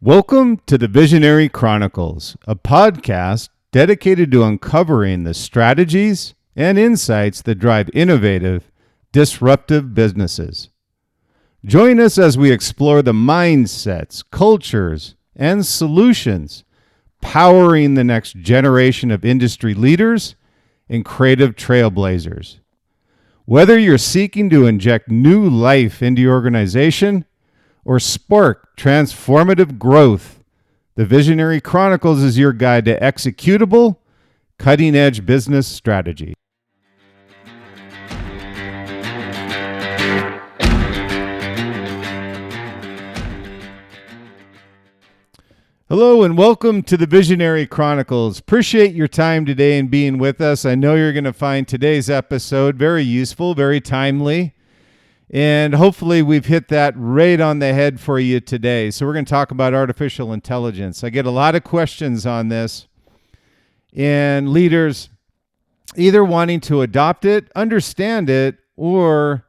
Welcome to the Visionary Chronicles, a podcast dedicated to uncovering the strategies and insights that drive innovative, disruptive businesses. Join us as we explore the mindsets, cultures, and solutions powering the next generation of industry leaders and creative trailblazers. Whether you're seeking to inject new life into your organization or spark transformative growth, the Visionary Chronicles is your guide to executable, cutting-edge business strategy. Hello and welcome to the Visionary Chronicles. Appreciate your time today and being with us. I know you're going to find today's episode very useful, very timely. And hopefully we've hit that right on the head for you today. So we're going to talk about artificial intelligence. I get a lot of questions on this, and leaders either wanting to adopt it, understand it, or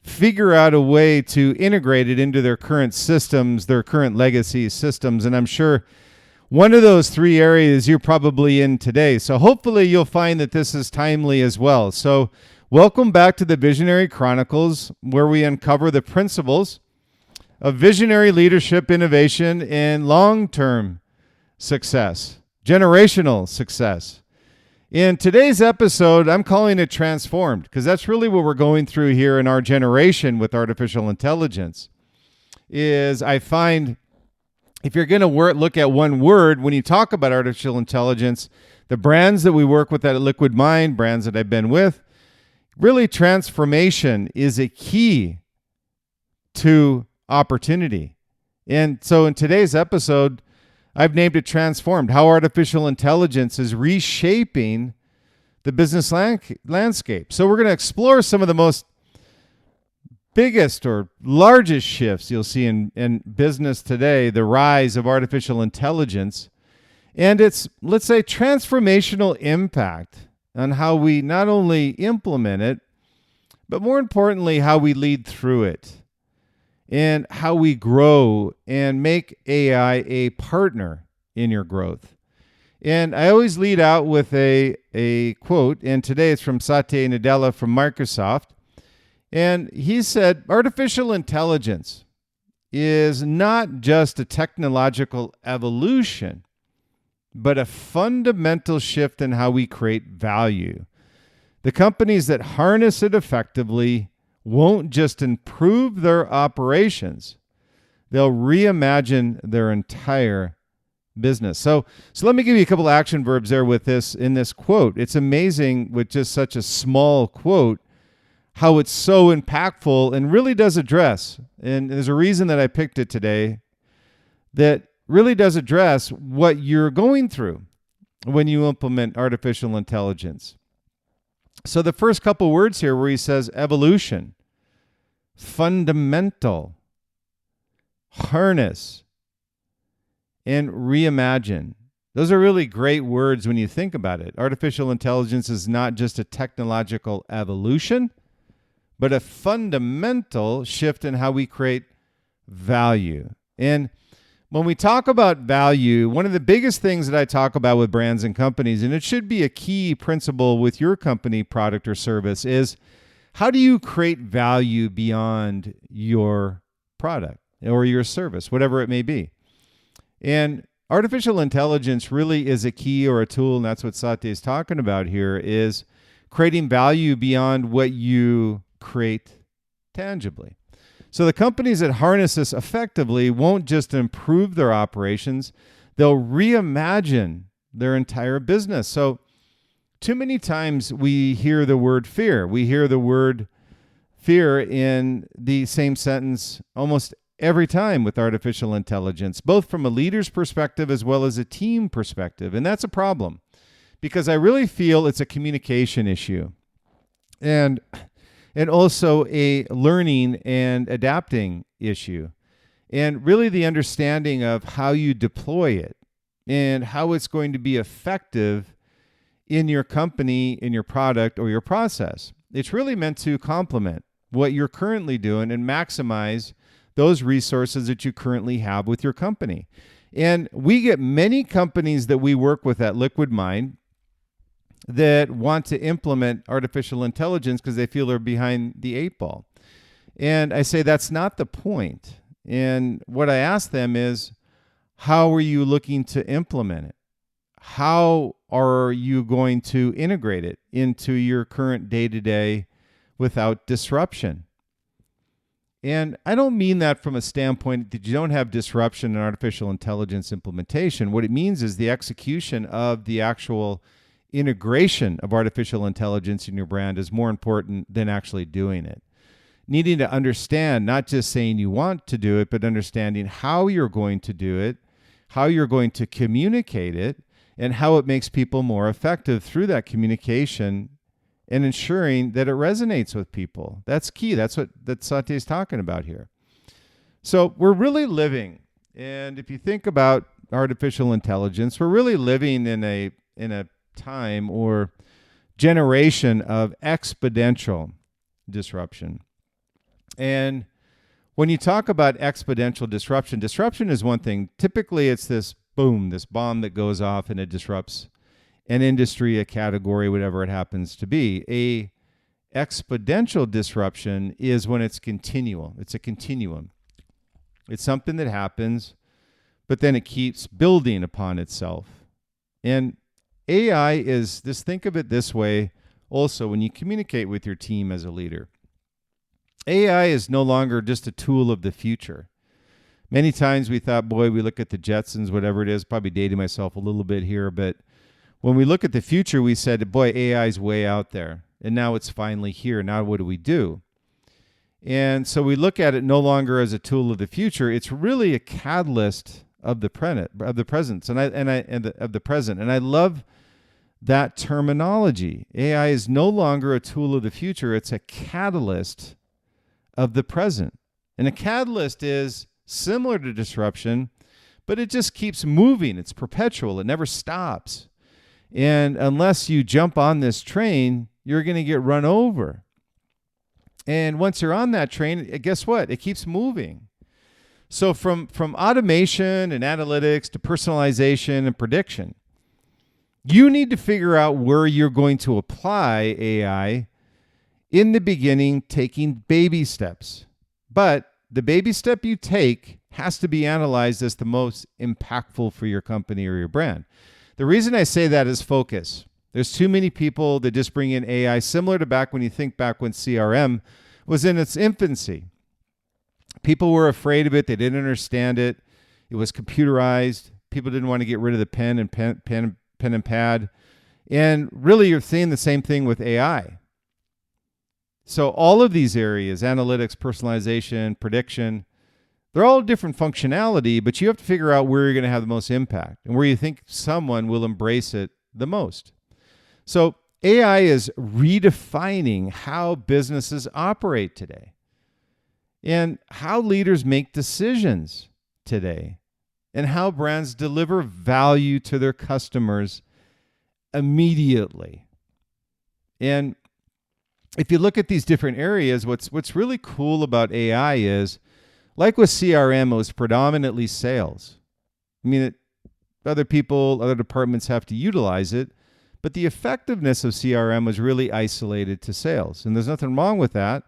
figure out a way to integrate it into their current systems, their current legacy systems. And I'm sure one of those three areas you're probably in today. So hopefully you'll find that this is timely as well. So welcome back to the Visionary Chronicles, where we uncover the principles of visionary leadership, innovation, and long-term success, generational success. In today's episode, I'm calling it Transformed, because that's really what we're going through here in our generation with artificial intelligence. Is I find if you're going to look at one word, when you talk about artificial intelligence, the brands that we work with at Liquid Mind, brands that I've been with, really, transformation is a key to opportunity. And so in today's episode, I've named it Transformed, how artificial intelligence is reshaping the business landscape. So we're going to explore some of the most biggest or largest shifts you'll see in business today, the rise of artificial intelligence, and its, let's say, transformational impact on how we not only implement it, but more importantly, how we lead through it and how we grow and make AI a partner in your growth. And I always lead out with a quote, and today it's from Satya Nadella from Microsoft. And he said, artificial intelligence is not just a technological evolution, but a fundamental shift in how we create value. The companies that harness it effectively won't just improve their operations, they'll reimagine their entire business. So let me give you a couple action verbs there with this in this quote. It's amazing with just such a small quote how it's so impactful and really does address, and there's a reason that I picked it today, that really does address what you're going through when you implement artificial intelligence. So the first couple words here where he says evolution, fundamental, harness, and reimagine. Those are really great words when you think about it. Artificial intelligence is not just a technological evolution, but a fundamental shift in how we create value. And when we talk about value, one of the biggest things that I talk about with brands and companies, and it should be a key principle with your company, product, or service, is how do you create value beyond your product or your service, whatever it may be. And artificial intelligence really is a key or a tool, and that's what Satya is talking about here, is creating value beyond what you create tangibly. So the companies that harness this effectively won't just improve their operations, they'll reimagine their entire business. So too many times we hear the word fear. We hear the word fear in the same sentence almost every time with artificial intelligence, both from a leader's perspective as well as a team perspective. And that's a problem because I really feel it's a communication issue. And also a learning and adapting issue. And really the understanding of how you deploy it and how it's going to be effective in your company, in your product, or your process. It's really meant to complement what you're currently doing and maximize those resources that you currently have with your company. And we get many companies that we work with at Liquid Mind that want to implement artificial intelligence because they feel they're behind the eight ball. And I say that's not the point. And what I ask them is, how are you looking to implement it? How are you going to integrate it into your current day-to-day without disruption? And I don't mean that from a standpoint that you don't have disruption in artificial intelligence implementation. What it means is the execution of the actual integration of artificial intelligence in your brand is more important than actually doing it. Needing to understand, not just saying you want to do it, but understanding how you're going to do it, how you're going to communicate it, and how it makes people more effective through that communication and ensuring that it resonates with people. That's key. That's what Satya is talking about here. So we're really living, and if you think about artificial intelligence, we're really living in a time or generation of exponential disruption. And when you talk about exponential disruption is one thing. Typically, it's this boom, this bomb that goes off and it disrupts an industry, a category, whatever it happens to be. A exponential disruption is when it's continual. It's a continuum. It's something that happens, but then it keeps building upon itself. And AI is this, think of it this way also when you communicate with your team as a leader. AI is no longer just a tool of the future. Many times we thought, boy, we look at the Jetsons, whatever it is, probably dating myself a little bit here, but when we look at the future, we said, boy, AI is way out there, and now it's finally here. Now what do we do? And so we look at it no longer as a tool of the future. It's really a catalyst of the present, of the present, of the present. And I love that terminology. AI is no longer a tool of the future. It's a catalyst of the present. And a catalyst is similar to disruption, but it just keeps moving. It's perpetual. It never stops. And unless you jump on this train, you're going to get run over. And once you're on that train, guess what? It keeps moving. So from automation and analytics to personalization and prediction, you need to figure out where you're going to apply AI in the beginning, taking baby steps. But the baby step you take has to be analyzed as the most impactful for your company or your brand. The reason I say that is focus. There's too many people that just bring in AI, similar to back when you think back when CRM was in its infancy. People were afraid of it. They didn't understand it. It was computerized. People didn't want to get rid of the pen and pad. And really, you're seeing the same thing with AI. So all of these areas, analytics, personalization, prediction, they're all different functionality, but you have to figure out where you're going to have the most impact and where you think someone will embrace it the most. So AI is redefining how businesses operate today and how leaders make decisions today and how brands deliver value to their customers immediately. And if you look at these different areas, what's really cool about AI is, like with CRM, it was predominantly sales. I mean, other people, other departments have to utilize it, but the effectiveness of CRM was really isolated to sales. And there's nothing wrong with that.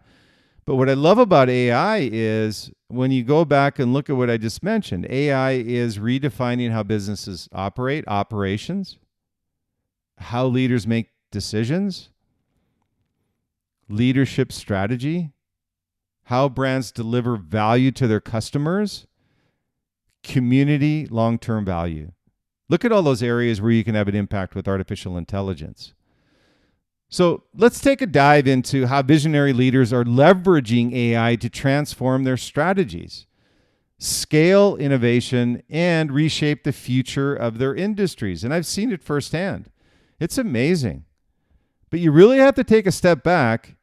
But what I love about AI is when you go back and look at what I just mentioned, AI is redefining how businesses operate, operations, how leaders make decisions, leadership strategy, how brands deliver value to their customers, community, long-term value. Look at all those areas where you can have an impact with artificial intelligence. So let's take a dive into how visionary leaders are leveraging AI to transform their strategies, scale innovation, and reshape the future of their industries. And I've seen it firsthand. It's amazing. But you really have to take a step back.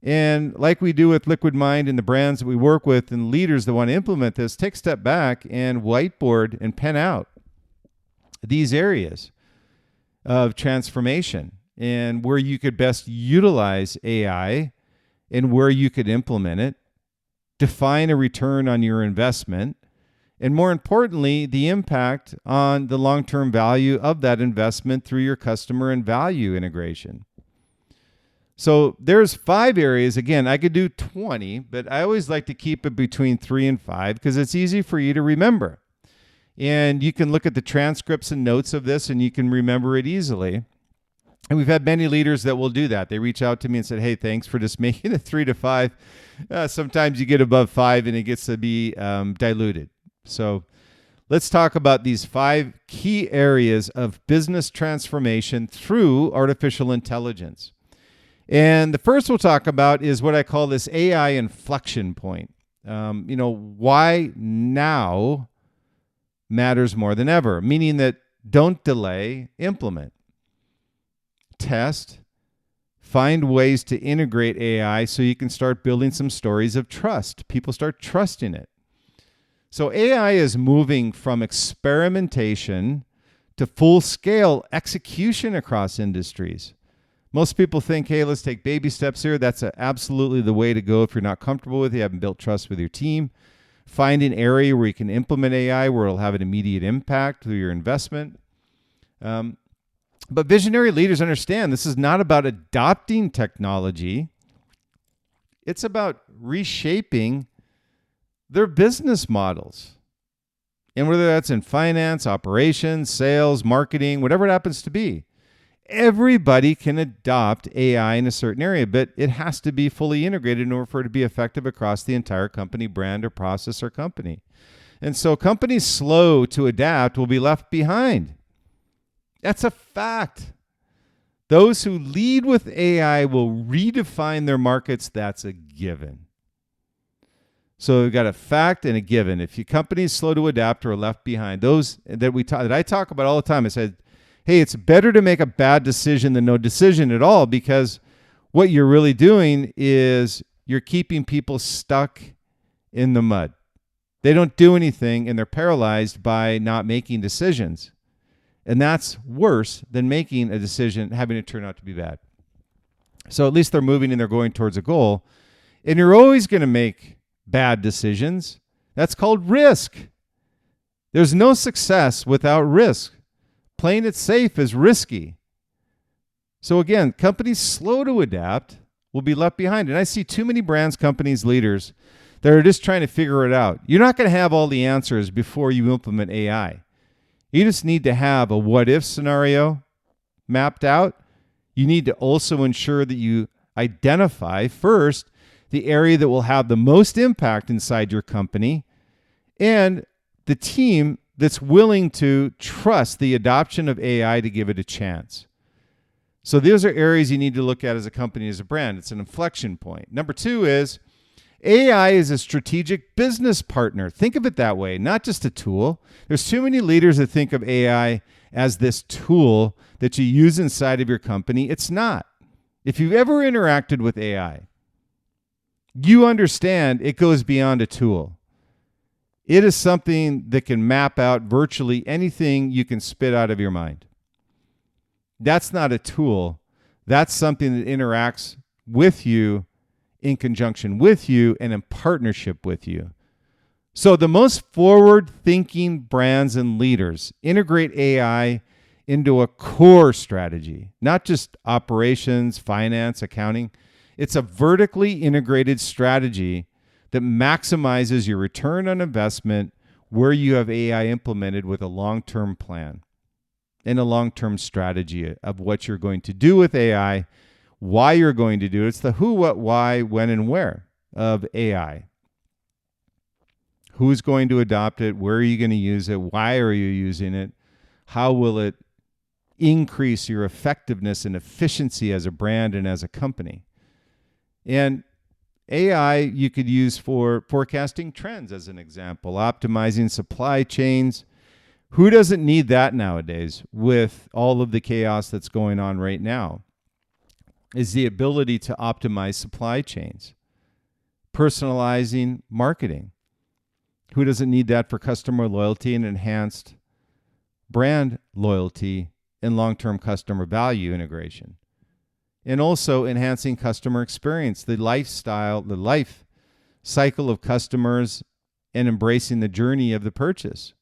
And like we do with Liquid Mind and the brands that we work with and leaders that want to implement this, take a step back and whiteboard and pen out these areas of transformation and where you could best utilize AI and where you could implement it, define a return on your investment, And more importantly, the impact on the long-term value of that investment through your customer and value integration. So there's 5 areas. Again, I could do 20, but I always like to keep it between 3 and 5 because it's easy for you to remember. And you can look at the transcripts and notes of this and you can remember it easily. And we've had many leaders that will do that. They reach out to me and said, hey, thanks for just making it 3 to 5. Sometimes you get above 5 and it gets to be diluted. So let's talk about these 5 key areas of business transformation through artificial intelligence. And the first we'll talk about is what I call this AI inflection point. Why now matters more than ever, meaning that don't delay, implement, test, find ways to integrate AI so you can start building some stories of trust. People start trusting it. So AI is moving from experimentation to full-scale execution across industries. Most people think, hey, let's take baby steps here. That's absolutely the way to go if you're not comfortable with it, you haven't built trust with your team. Find an area where you can implement AI where it'll have an immediate impact through your investment. But visionary leaders understand this is not about adopting technology. It's about reshaping their business models. And whether that's in finance, operations, sales, marketing, whatever it happens to be, everybody can adopt AI in a certain area, but it has to be fully integrated in order for it to be effective across the entire company, brand, or process or company. And so companies slow to adapt will be left behind. That's a fact. Those who lead with AI will redefine their markets. That's a given. So we've got a fact and a given. If your company is slow to adapt or are left behind, those that I talk about all the time, I said, hey, it's better to make a bad decision than no decision at all, because what you're really doing is you're keeping people stuck in the mud. They don't do anything and they're paralyzed by not making decisions. And that's worse than making a decision, having it turn out to be bad. So at least they're moving and they're going towards a goal. And you're always going to make bad decisions. That's called risk. There's no success without risk. Playing it safe is risky. So again, companies slow to adapt will be left behind. And I see too many brands, companies, leaders that are just trying to figure it out. You're not going to have all the answers before you implement AI. You just need to have a what-if scenario mapped out. You need to also ensure that you identify first the area that will have the most impact inside your company and the team that's willing to trust the adoption of AI to give it a chance. So those are areas you need to look at as a company, as a brand. It's an inflection point. Number 2 is AI is a strategic business partner. Think of it that way, not just a tool. There's too many leaders that think of AI as this tool that you use inside of your company. It's not. If you've ever interacted with AI, you understand it goes beyond a tool. It is something that can map out virtually anything you can spit out of your mind. That's not a tool. That's something that interacts with you, in conjunction with you, and in partnership with you. So the most forward-thinking brands and leaders integrate AI into a core strategy, not just operations, finance, accounting. It's a vertically integrated strategy that maximizes your return on investment where you have AI implemented with a long-term plan and a long-term strategy of what you're going to do with AI, why you're going to do it. It's the who, what, why, when, and where of AI. Who's going to adopt it? Where are you going to use it? Why are you using it? How will it increase your effectiveness and efficiency as a brand and as a company? And AI you could use for forecasting trends as an example, optimizing supply chains. Who doesn't need that nowadays with all of the chaos that's going on right now? Is the ability to optimize supply chains, personalizing marketing. Who doesn't need that for customer loyalty and enhanced brand loyalty and long-term customer value integration? And also enhancing customer experience, the life cycle of customers and embracing the journey of the purchase.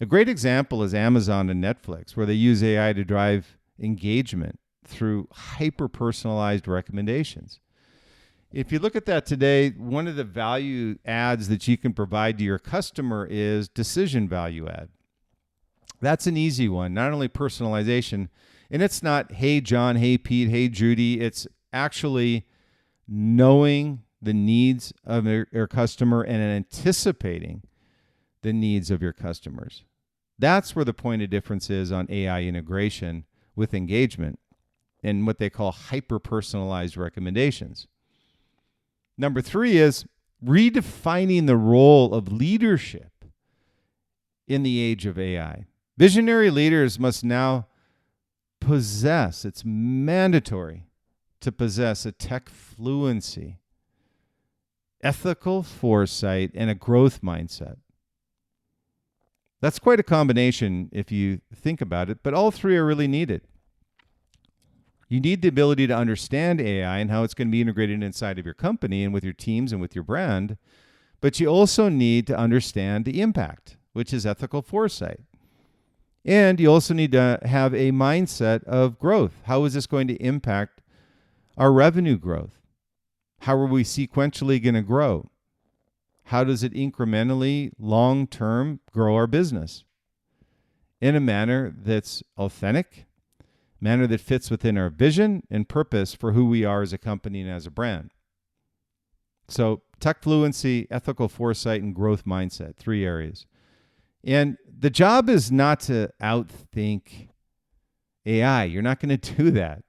A great example is Amazon and Netflix, where they use AI to drive engagement through hyper-personalized recommendations. If you look at that today, one of the value adds that you can provide to your customer is decision value add. That's an easy one, not only personalization, and it's not, hey, John, hey, Pete, hey, Judy. It's actually knowing the needs of your customer and anticipating the needs of your customers. That's where the point of difference is on AI integration with engagement and what they call hyper-personalized recommendations. Number 3 is redefining the role of leadership in the age of AI. Visionary leaders must now possess, it's mandatory to possess a tech fluency, ethical foresight, and a growth mindset. That's quite a combination if you think about it, but all 3 are really needed. You need the ability to understand AI and how it's going to be integrated inside of your company and with your teams and with your brand, but you also need to understand the impact, which is ethical foresight. And you also need to have a mindset of growth. How is this going to impact our revenue growth? How are we sequentially going to grow? How does it incrementally, long-term, grow our business in a manner that's authentic, manner that fits within our vision and purpose for who we are as a company and as a brand? So tech fluency, ethical foresight, and growth mindset, 3 areas. And the job is not to outthink AI. You're not going to do that.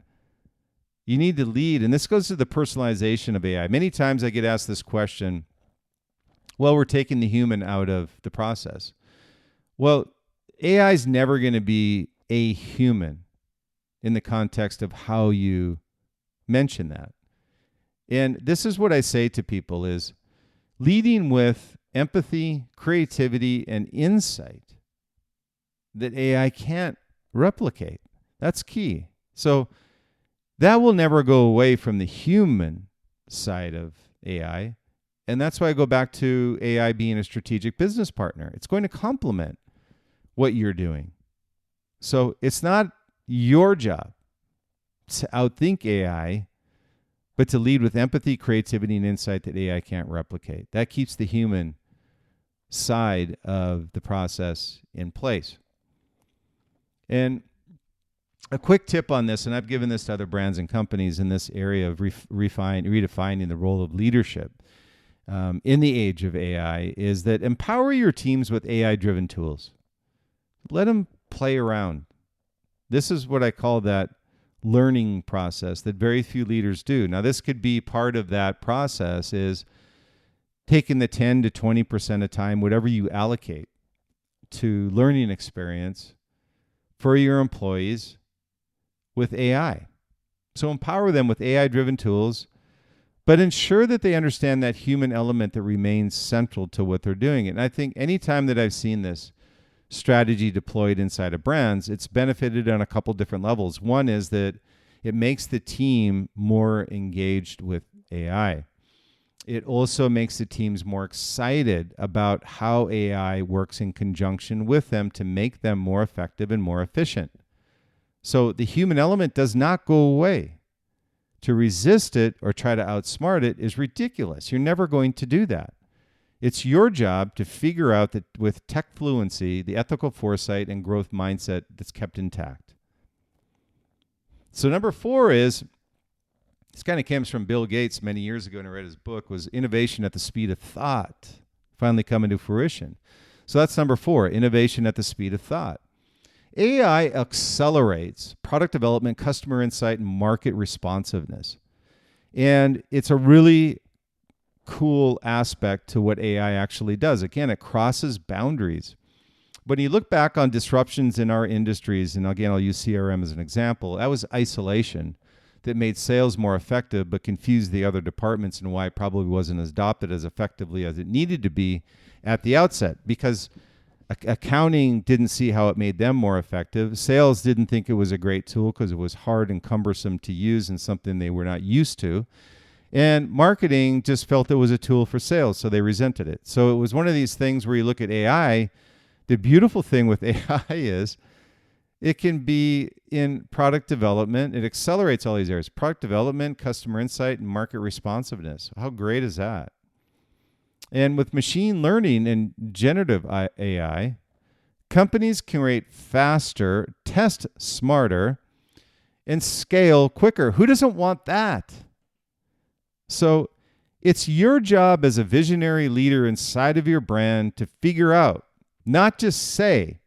You need to lead, and this goes to the personalization of AI. Many times I get asked this question, well, we're taking the human out of the process. Well, AI is never going to be a human in the context of how you mention that. And this is what I say to people is leading with empathy, creativity, and insight that AI can't replicate. That's key. So that will never go away from the human side of AI. And that's why I go back to AI being a strategic business partner. It's going to complement what you're doing. So it's not your job to outthink AI, but to lead with empathy, creativity, and insight that AI can't replicate. That keeps the human side of the process in place. And a quick tip on this, and I've given this to other brands and companies in this area of redefining the role of leadership in the age of AI, is that empower your teams with AI-driven tools. Let them play around. This is what I call that learning process that very few leaders do. Now, this could be part of that process is taking the 10 to 20% of time, whatever you allocate to learning experience for your employees with AI. So empower them with AI-driven tools, but ensure that they understand that human element that remains central to what they're doing. And I think anytime that I've seen this strategy deployed inside of brands, it's benefited on a couple different levels. One is that it makes the team more engaged with AI. It also makes the teams more excited about how AI works in conjunction with them to make them more effective and more efficient. So the human element does not go away. To resist it or try to outsmart it is ridiculous. You're never going to do that. It's your job to figure out that with tech fluency, the ethical foresight and growth mindset that's kept intact. So number 4 is, this kind of comes from Bill Gates many years ago, and I read his book, was innovation at the speed of thought, finally coming to fruition. So that's number 4, innovation at the speed of thought. AI accelerates product development, customer insight, and market responsiveness. And it's a really cool aspect to what AI actually does. Again, it crosses boundaries. When you look back on disruptions in our industries, and again, I'll use CRM as an example, that was isolation that made sales more effective but confused the other departments, and why it probably wasn't adopted as effectively as it needed to be at the outset, because accounting didn't see how it made them more effective. Sales didn't think it was a great tool because it was hard and cumbersome to use and something they were not used to. And marketing just felt it was a tool for sales, so they resented it. So it was one of these things where you look at AI. The beautiful thing with AI is it can be in product development. It accelerates all these areas: product development, customer insight, and market responsiveness. How great is that? And with machine learning and generative AI, companies can rate faster, test smarter, and scale quicker. Who doesn't want that? So it's your job as a visionary leader inside of your brand to figure out, not just say,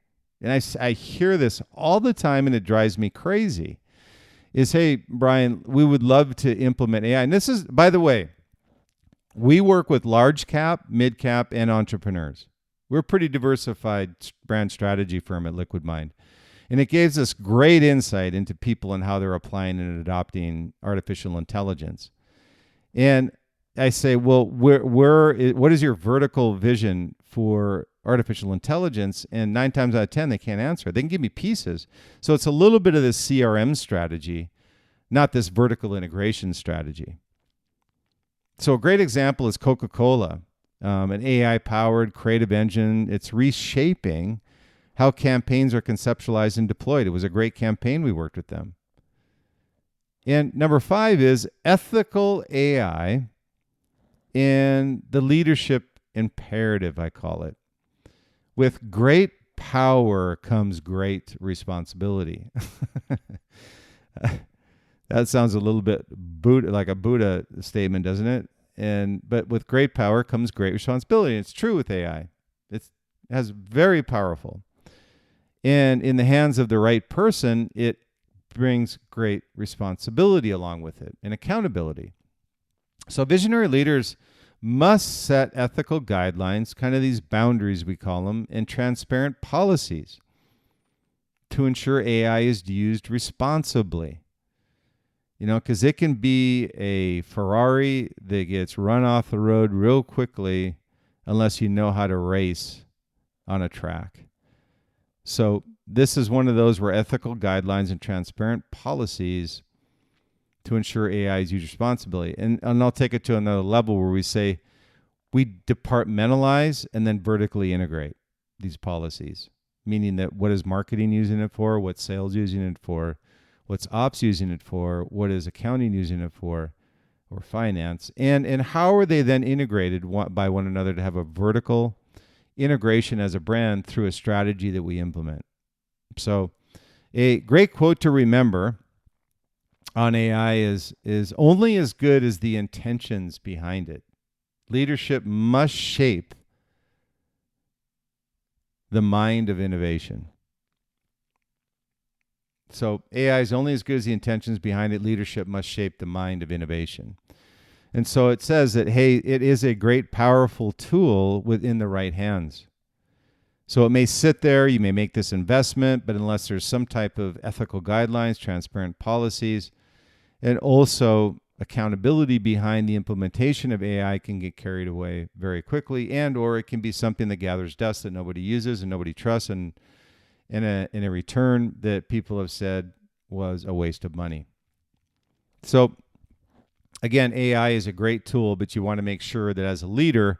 and I hear this all the time and it drives me crazy, is, hey, Brian, we would love to implement AI. And this is, by the way, we work with large cap, mid cap, and entrepreneurs. We're a pretty diversified brand strategy firm at Liquid Mind. And it gives us great insight into people and how they're applying and adopting artificial intelligence. And I say, well, what is your vertical vision for artificial intelligence? And 9 times out of 10, they can't answer it. They can give me pieces. So it's a little bit of this CRM strategy, not this vertical integration strategy. So a great example is Coca-Cola, an AI-powered creative engine. It's reshaping how campaigns are conceptualized and deployed. It was a great campaign. We worked with them. And number 5 is ethical AI and the leadership imperative, I call it. With great power comes great responsibility. That sounds a little bit like a Buddha statement, doesn't it? But with great power comes great responsibility. It's true with AI. It has very powerful. And in the hands of the right person, it brings great responsibility along with it and accountability. So visionary leaders must set ethical guidelines, kind of these boundaries we call them, and transparent policies to ensure AI is used responsibly. You know, because it can be a Ferrari that gets run off the road real quickly unless you know how to race on a track. So this is one of those where ethical guidelines and transparent policies to ensure AI is used responsibly. And I'll take it to another level where we say we departmentalize and then vertically integrate these policies, meaning that what is marketing using it for, what's sales using it for, what's ops using it for, what is accounting using it for, or finance, and how are they then integrated by one another to have a vertical integration as a brand through a strategy that we implement. So a great quote to remember on AI is only as good as the intentions behind it. Leadership must shape the mind of innovation. So AI is only as good as the intentions behind it. Leadership must shape the mind of innovation. And so it says that, hey, it is a great, powerful tool within the right hands. So it may sit there, you may make this investment, but unless there's some type of ethical guidelines, transparent policies, and also accountability behind the implementation of AI, can get carried away very quickly, and or it can be something that gathers dust that nobody uses and nobody trusts, and in a return that people have said was a waste of money. So again, AI is a great tool, but you want to make sure that as a leader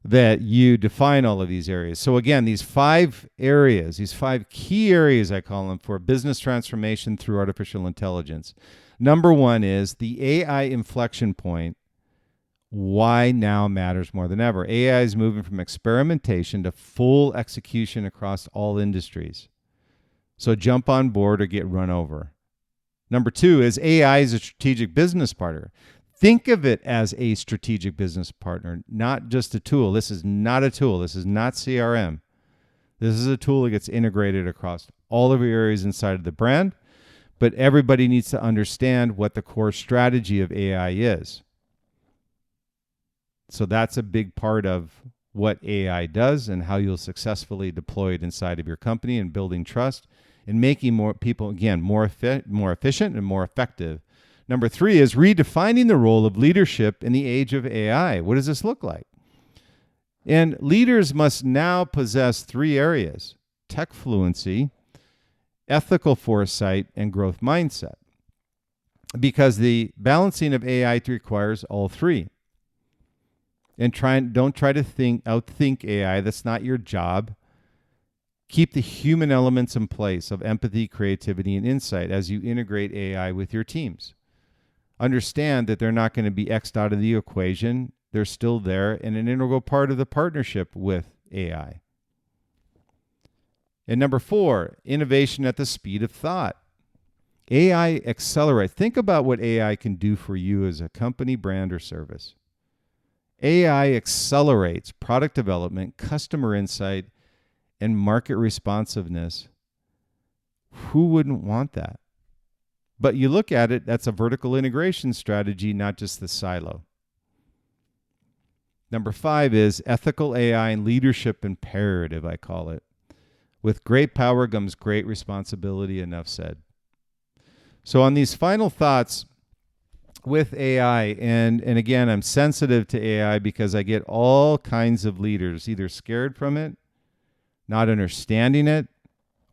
that you define all of these areas. So again, these 5 areas, these 5 key areas, I call them, for business transformation through artificial intelligence. Number 1 is the AI inflection point. Why now matters more than ever. AI is moving from experimentation to full execution across all industries. So jump on board or get run over. Number 2 is AI is a strategic business partner. Think of it as a strategic business partner, not just a tool. This is not a tool. This is not CRM. This is a tool that gets integrated across all of your areas inside of the brand, but everybody needs to understand what the core strategy of AI is. So that's a big part of what AI does and how you'll successfully deploy it inside of your company and building trust and making more people, again, more efficient and more effective. Number 3 is redefining the role of leadership in the age of AI. What does this look like? And leaders must now possess 3 areas: tech fluency, ethical foresight, and growth mindset. because the balancing of AI requires all three. And don't try to outthink AI. That's not your job. Keep the human elements in place of empathy, creativity, and insight as you integrate AI with your teams. Understand that they're not going to be X'd out of the equation. They're still there and an integral part of the partnership with AI. And number 4, innovation at the speed of thought. AI accelerates. Think about what AI can do for you as a company, brand, or service. AI accelerates product development, customer insight, and market responsiveness. Who wouldn't want that? But you look at it, that's a vertical integration strategy, not just the silo. Number 5 is ethical AI and leadership imperative, I call it. With great power comes great responsibility, enough said. So on these final thoughts with AI, and again, I'm sensitive to AI because I get all kinds of leaders either scared from it, not understanding it,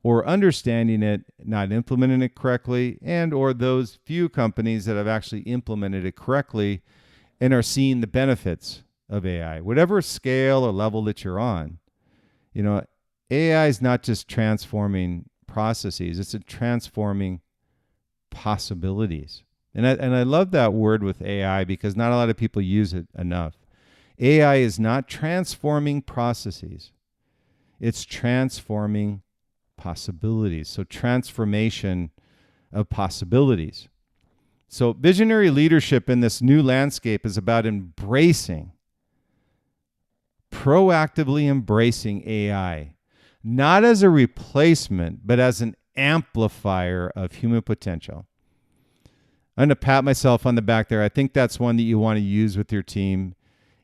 or understanding it, not implementing it correctly, and or those few companies that have actually implemented it correctly and are seeing the benefits of AI. Whatever scale or level that you're on, AI is not just transforming processes, it's transforming possibilities. And I love that word with AI because not a lot of people use it enough. AI is not transforming processes. It's transforming possibilities. So transformation of possibilities. So visionary leadership in this new landscape is about proactively embracing AI, not as a replacement, but as an amplifier of human potential. I'm going to pat myself on the back there. I think that's one that you want to use with your team,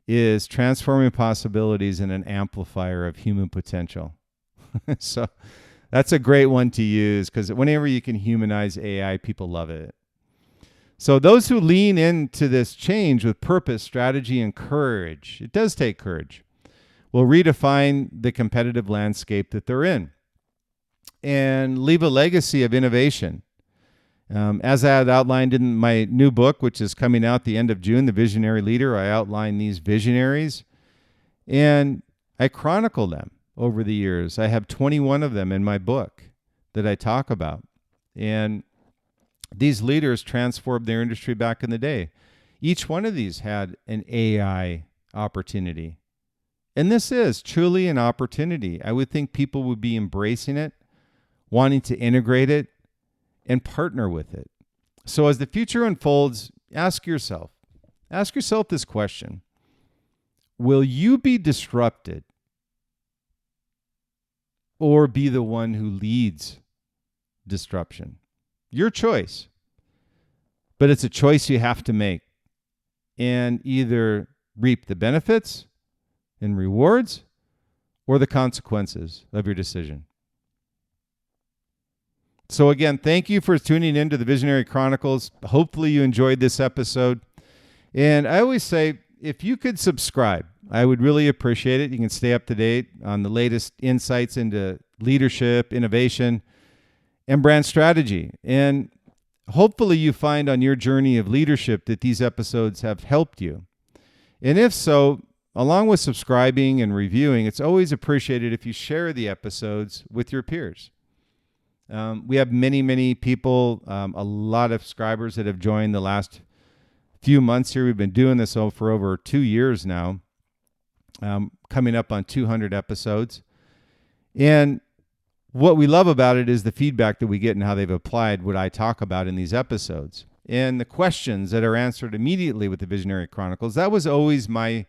is transforming possibilities and an amplifier of human potential. So that's a great one to use because whenever you can humanize AI, people love it. So those who lean into this change with purpose, strategy, and courage, it does take courage, will redefine the competitive landscape that they're in and leave a legacy of innovation. As I had outlined in my new book, which is coming out the end of June, The Visionary Leader, I outline these visionaries and I chronicle them over the years. I have 21 of them in my book that I talk about. And these leaders transformed their industry back in the day. Each one of these had an AI opportunity. And this is truly an opportunity. I would think people would be embracing it, wanting to integrate it, and partner with it. So as the future unfolds, ask yourself this question. Will you be disrupted or be the one who leads disruption? Your choice. But it's a choice you have to make and either reap the benefits and rewards or the consequences of your decision. So again, thank you for tuning in to the Visionary Chronicles. Hopefully you enjoyed this episode. And I always say, if you could subscribe, I would really appreciate it. You can stay up to date on the latest insights into leadership, innovation, and brand strategy. And hopefully you find on your journey of leadership that these episodes have helped you. And if so, along with subscribing and reviewing, it's always appreciated if you share the episodes with your peers. We have many people, a lot of subscribers that have joined the last few months here. We've been doing this for over 2 years now, coming up on 200 episodes. And what we love about it is the feedback that we get and how they've applied what I talk about in these episodes. And the questions that are answered immediately with the Visionary Chronicles. That was always my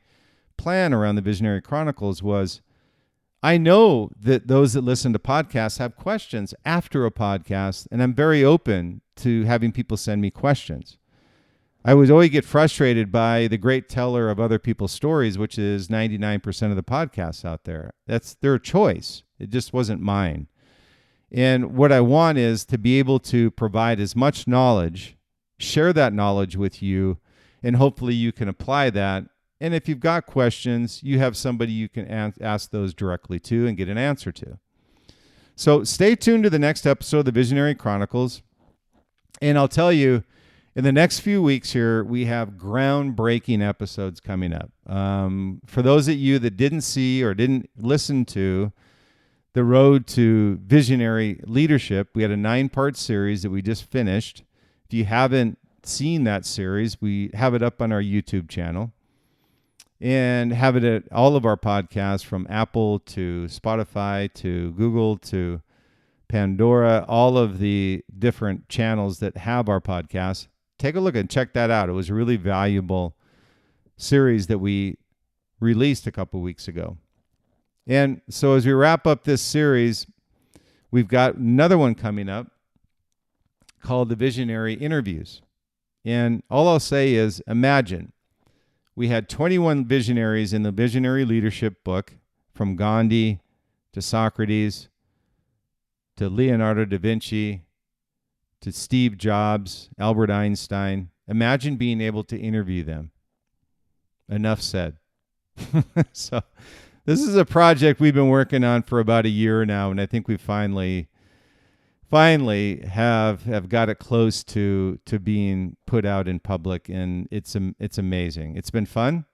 plan around the Visionary Chronicles was, I know that those that listen to podcasts have questions after a podcast, and I'm very open to having people send me questions. I would always get frustrated by the great teller of other people's stories, which is 99% of the podcasts out there. That's their choice. It just wasn't mine. And what I want is to be able to provide as much knowledge, share that knowledge with you, and hopefully you can apply that. And if you've got questions, you have somebody you can ask those directly to and get an answer to. So stay tuned to the next episode of the Visionary Chronicles. And I'll tell you, In the next few weeks here, we have groundbreaking episodes coming up. For those of you that didn't see or didn't listen to the Road to Visionary Leadership, we had a 9-part series that we just finished. If you haven't seen that series, we have it up on our YouTube channel and have it at all of our podcasts, from Apple to Spotify to Google to Pandora, all of the different channels that have our podcasts. Take a look and check that out. It was a really valuable series that we released a couple weeks ago. And so as we wrap up this series, we've got another one coming up called the Visionary Interviews. And all I'll say is, imagine we had 21 visionaries in the Visionary Leadership book, from Gandhi to Socrates to Leonardo da Vinci to Steve Jobs, Albert Einstein. Imagine being able to interview them. Enough said. So this is a project we've been working on for about a year now, and I think we finally have got it close to being put out in public, and it's amazing. It's been fun,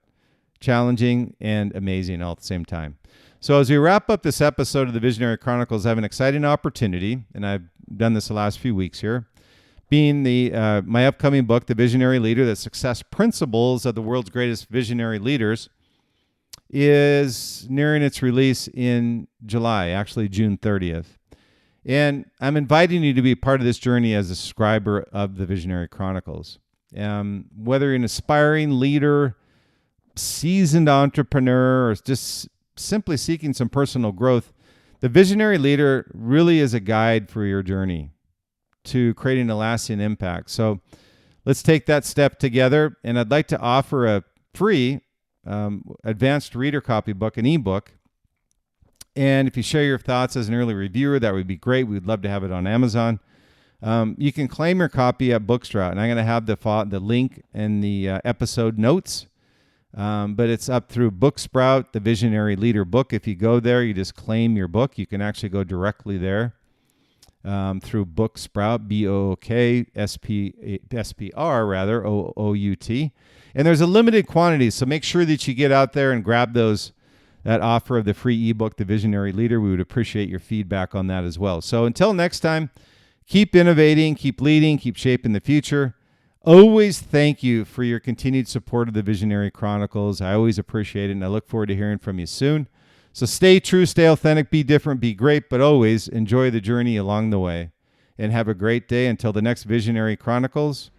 challenging, and amazing all at the same time. So as we wrap up this episode of the Visionary Chronicles, I have an exciting opportunity, and I've done this the last few weeks here, being my upcoming book, The Visionary Leader, The Success Principles of the World's Greatest Visionary Leaders, is nearing its release in July, actually June 30th. And I'm inviting you to be part of this journey as a subscriber of the Visionary Chronicles. Whether you're an aspiring leader, seasoned entrepreneur, or just simply seeking some personal growth, the Visionary Leader really is a guide for your journey to creating a lasting impact. So let's take that step together. And I'd like to offer a free advanced reader copybook, an ebook. And if you share your thoughts as an early reviewer, that would be great. We'd love to have it on Amazon. You can claim your copy at Booksprout, and I'm going to have the link in the episode notes. But it's up through Booksprout, the Visionary Leader book. If you go there, you just claim your book. You can actually go directly there through Booksprout, BOOKSPR, OOUT. And there's a limited quantity, so make sure that you get out there and grab that offer of the free ebook, The Visionary Leader. We would appreciate your feedback on that as well. So until next time, keep innovating, keep leading, keep shaping the future. Always thank you for your continued support of the Visionary Chronicles. I always appreciate it, and I look forward to hearing from you soon. So stay true, stay authentic, be different, be great, but always enjoy the journey along the way. And have a great day. Until the next Visionary Chronicles,